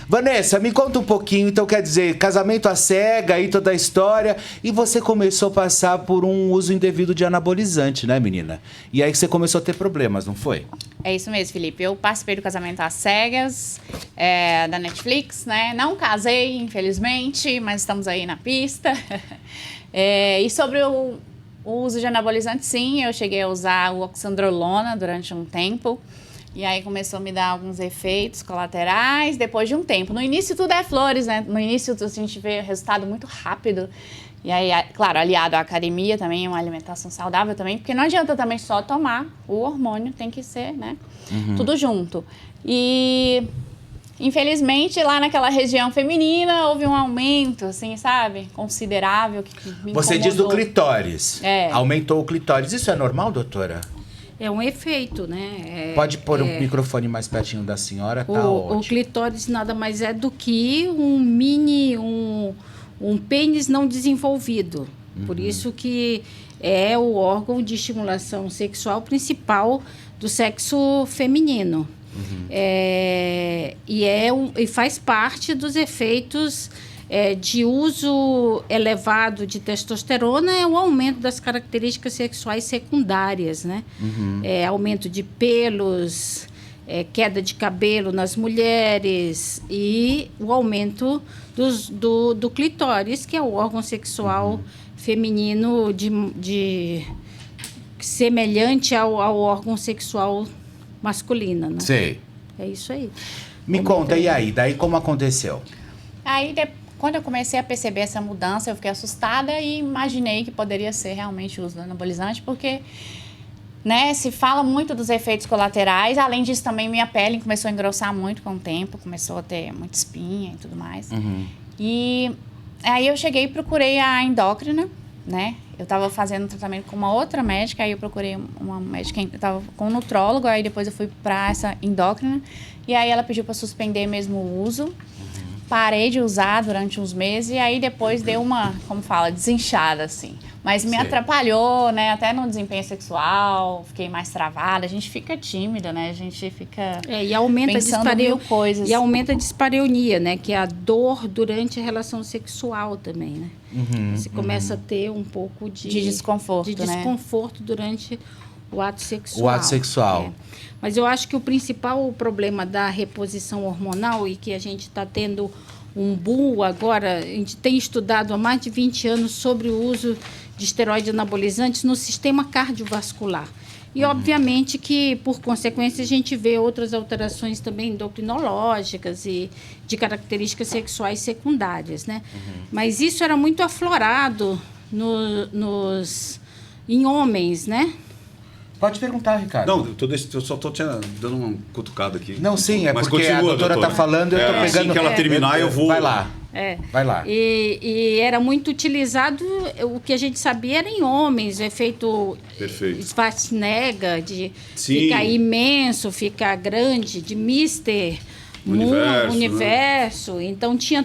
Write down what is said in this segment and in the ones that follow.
Vanessa, me conta um pouquinho, então quer dizer, casamento à cega e toda a história, e você começou a passar por um uso indevido de anabolizante, né, menina? E aí você começou a ter problemas, não foi? É isso mesmo, Felipe. Eu participei do Casamento às Cegas, da Netflix, né? Não casei, infelizmente, mas estamos aí na pista. E sobre o uso de anabolizante, sim, eu cheguei a usar o oxandrolona durante um tempo. E aí começou a me dar alguns efeitos colaterais depois de um tempo. No início tudo é flores, né? No início a gente vê resultado muito rápido. E aí, claro, aliado à academia também, uma alimentação saudável também, porque não adianta também só tomar o hormônio, tem que ser, né? Tudo junto. E, infelizmente, lá naquela região feminina, houve um aumento, assim, sabe? Considerável. Que me Você diz do clitóris. É. Aumentou o clitóris. Isso é normal, doutora? É um efeito, né? Pode pôr o microfone mais pertinho da senhora, tá ótimo. O clitóris nada mais é do que um pênis não desenvolvido. Por isso que é o órgão de estimulação sexual principal do sexo feminino. E faz parte dos efeitos de uso elevado de testosterona, é o aumento das características sexuais secundárias, né? Aumento de pelos, queda de cabelo nas mulheres e o aumento do clitóris, que é o órgão sexual feminino semelhante ao órgão sexual masculino, né? Sei. É isso aí. Me conta, e aí? Daí como aconteceu? Aí, quando eu comecei a perceber essa mudança, eu fiquei assustada e imaginei que poderia ser realmente o uso do anabolizante, porque, né, se fala muito dos efeitos colaterais. Além disso, também minha pele começou a engrossar muito com o tempo, começou a ter muita espinha e tudo mais. E aí eu cheguei e procurei a endócrina, né? Eu estava fazendo tratamento com uma outra médica, aí eu procurei uma médica, eu estava com um nutrólogo, aí depois eu fui para essa endócrina, e aí ela pediu para suspender mesmo o uso. Parei de usar durante uns meses e aí depois deu uma, como fala, desinchada, assim. Mas me atrapalhou, né? Até no desempenho sexual, fiquei mais travada. A gente fica tímida, né? A gente fica e aumenta pensando mil coisas. E aumenta a dispareunia, né? Que é a dor durante a relação sexual também, né? Você começa a ter um pouco de desconforto, de desconforto durante o ato sexual. O ato sexual. Mas eu acho que o principal problema da reposição hormonal, e que a gente está tendo um boom agora, a gente tem estudado há mais de 20 anos sobre o uso de esteroides anabolizantes no sistema cardiovascular. E, obviamente, que, por consequência, a gente vê outras alterações também endocrinológicas e de características sexuais secundárias, né? Mas isso era muito aflorado em homens, né? Pode perguntar, Ricardo. Não, eu só estou dando uma cutucada aqui. Não, sim, Mas porque continua, a doutora está falando, eu estou pegando... Assim que ela terminar, eu vou... Vai lá. Vai lá. E era muito utilizado, o que a gente sabia era em homens, o efeito Schwarzenegger, de ficar imenso, ficar grande, de Mister Universo. Né? Então tinha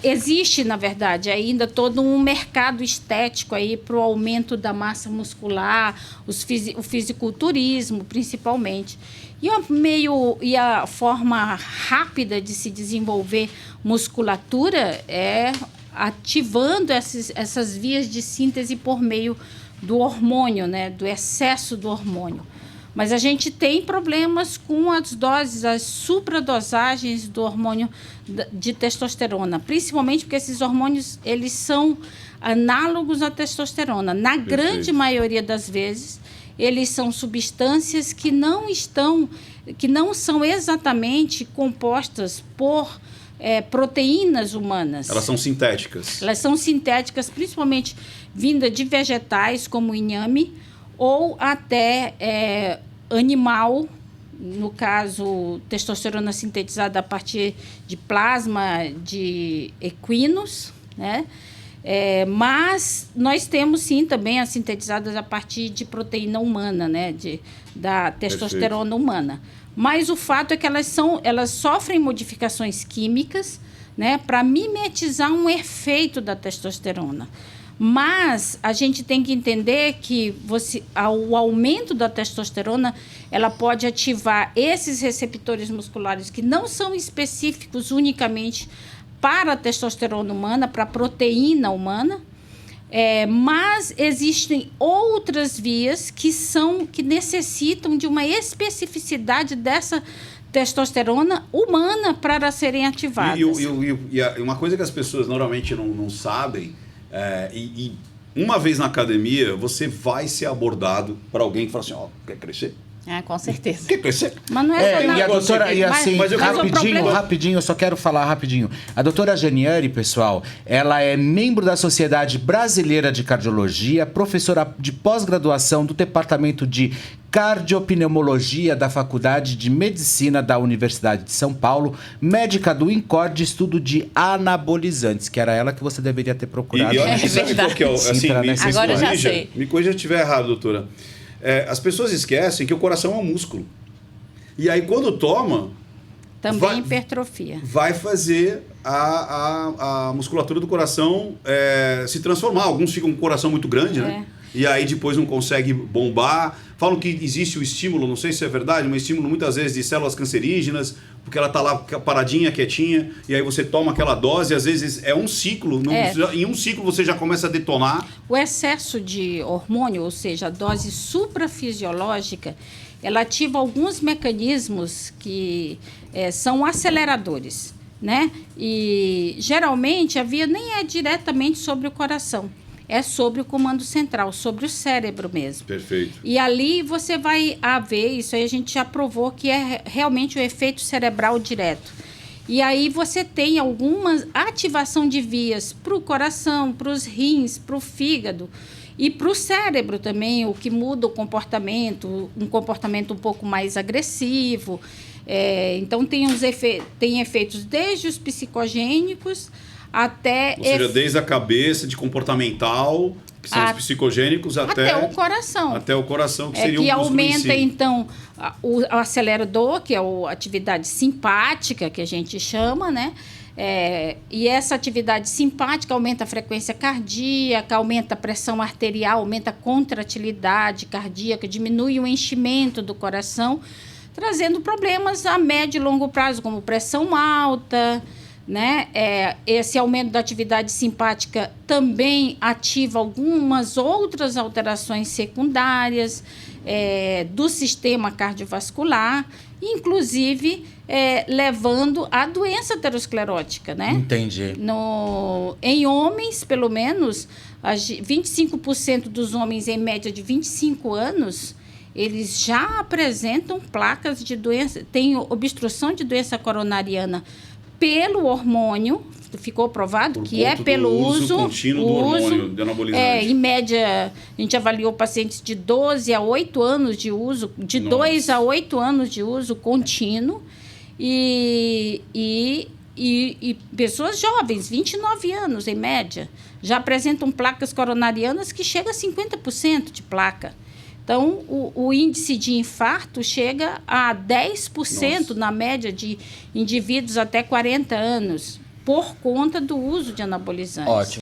existe, na verdade, ainda todo um mercado estético aí para o aumento da massa muscular, o fisiculturismo, principalmente. E a forma rápida de se desenvolver musculatura é ativando essas vias de síntese por meio do hormônio, né? Do excesso do hormônio. Mas a gente tem problemas com as doses, as supradosagens do hormônio de testosterona, principalmente porque esses hormônios eles são análogos à testosterona. Na grande maioria das vezes, eles são substâncias que não são exatamente compostas por proteínas humanas. Elas são sintéticas. Elas são sintéticas, principalmente vinda de vegetais, como o inhame, ou até animal, no caso, testosterona sintetizada a partir de plasma de equinos, né? Mas nós temos, sim, também as sintetizadas a partir de proteína humana, né? Da testosterona humana. Mas o fato é que elas sofrem modificações químicas, né? Para mimetizar um efeito da testosterona. Mas a gente tem que entender que o aumento da testosterona, ela pode ativar esses receptores musculares que não são específicos unicamente para a testosterona humana, para a proteína humana, mas existem outras vias que necessitam de uma especificidade dessa testosterona humana para serem ativadas. E uma coisa que as pessoas normalmente não sabem, uma vez na academia, você vai ser abordado por alguém que fala assim, quer crescer? Com certeza. Quer crescer? Mas não é só E a doutora, e assim, mas eu quero- rapidinho, eu só quero falar rapidinho. A doutora Janiane, pessoal, ela é membro da Sociedade Brasileira de Cardiologia, professora de pós-graduação do Departamento de Cardiopneumologia da Faculdade de Medicina da Universidade de São Paulo, médica do INCOR de estudo de anabolizantes, que era ela que você deveria ter procurado. E olha, sabe qual que é o... Assim, Agora eu já sei. Me corrija se eu estiver errado, doutora. As pessoas esquecem que o coração é um músculo. E aí, quando toma... Também hipertrofia. Vai fazer a musculatura do coração se transformar. Alguns ficam com o coração muito grande, né? E aí depois não consegue bombar. Falam que existe o estímulo, não sei se é verdade, um estímulo muitas vezes de células cancerígenas, porque ela está lá paradinha, quietinha, e aí você toma aquela dose, às vezes é um ciclo, em um ciclo você já começa a detonar. O excesso de hormônio, ou seja, a dose suprafisiológica, ela ativa alguns mecanismos que são aceleradores, né? E geralmente a via nem é diretamente sobre o coração, é sobre o comando central, sobre o cérebro mesmo. Perfeito. E ali você vai ver, isso aí a gente já provou que é realmente o efeito cerebral direto. E aí você tem alguma ativação de vias para o coração, para os rins, para o fígado e para o cérebro também, o que muda o comportamento, um comportamento um pouco mais agressivo. Então tem efeitos desde os psicogênicos até... Ou seja, desde a cabeça, de comportamental, que são os psicogênicos, até o coração. Até o coração, que seria que o músculo aumenta, em si. então, o acelerador, que é a atividade simpática, que a gente chama, né? E essa atividade simpática aumenta a frequência cardíaca, aumenta a pressão arterial, aumenta a contratilidade cardíaca, diminui o enchimento do coração, trazendo problemas a médio e longo prazo, como pressão alta, né? Esse aumento da atividade simpática também ativa algumas outras alterações secundárias do sistema cardiovascular, inclusive levando à doença aterosclerótica, né? Entendi. Em homens, pelo menos, 25% dos homens em média de 25 anos, eles já apresentam placas de doença, tem obstrução de doença coronariana pelo hormônio, ficou provado que é pelo uso contínuo do hormônio, de anabolizante. Em média, a gente avaliou pacientes de 12 a 8 anos de uso, de 2 a 8 anos de uso contínuo, e pessoas jovens, 29 anos em média, já apresentam placas coronarianas que chegam a 50% de placa. Então, o índice de infarto chega a 10% na média de indivíduos até 40 anos, por conta do uso de anabolizantes. Ótimo.